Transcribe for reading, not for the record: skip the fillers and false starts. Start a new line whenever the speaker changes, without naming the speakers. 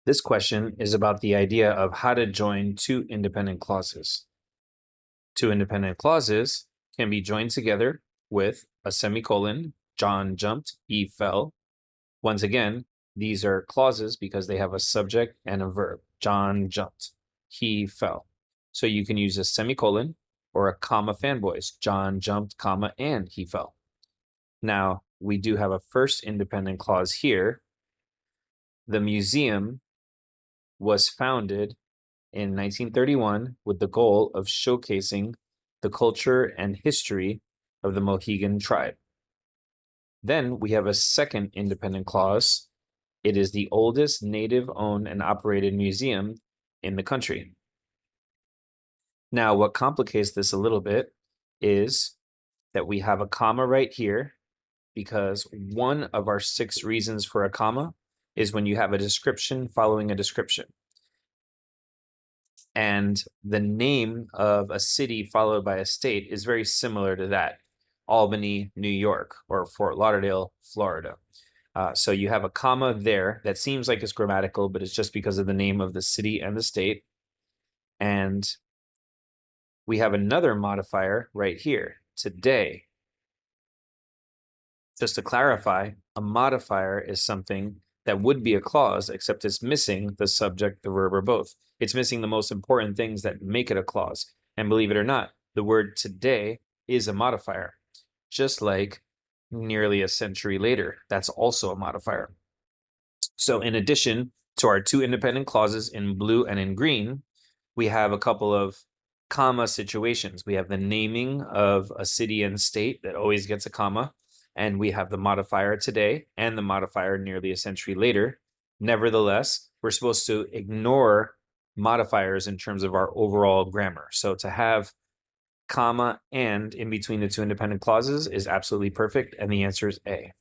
This question is about the idea of how to join two independent clauses. Two independent clauses can be joined together with a semicolon. John jumped, he fell. Once again, these are clauses because they have a subject and a verb. John jumped, he fell. So you can use a semicolon or a comma fanboys. John jumped, comma, and he fell. Now, we do have a first independent clause here. The museum was founded in 1931 with the goal of showcasing the culture and history of the Mohegan tribe. Then we have a second independent clause. It is the oldest native-owned and operated museum in the country. Now, what complicates this a little bit is that we have a comma right here because one of our 6 reasons for a comma is when you have a description following a description. And the name of a city followed by a state is very similar to that. Albany, New York, or Fort Lauderdale, Florida. So you have a comma there that seems like it's grammatical, but it's just because of the name of the city and the state. And we have another modifier right here, today. Just to clarify, a modifier is something that would be a clause, except it's missing the subject, the verb, or both. It's missing the most important things that make it a clause. And believe it or not, the word today is a modifier, just like nearly a century later. That's also a modifier. So in addition to our 2 independent clauses in blue and in green, we have a couple of comma situations. We have the naming of a city and state that always gets a comma. And we have the modifier today and the modifier nearly a century later. Nevertheless, we're supposed to ignore modifiers in terms of our overall grammar. So to have comma and in between the 2 independent clauses is absolutely perfect. And the answer is A.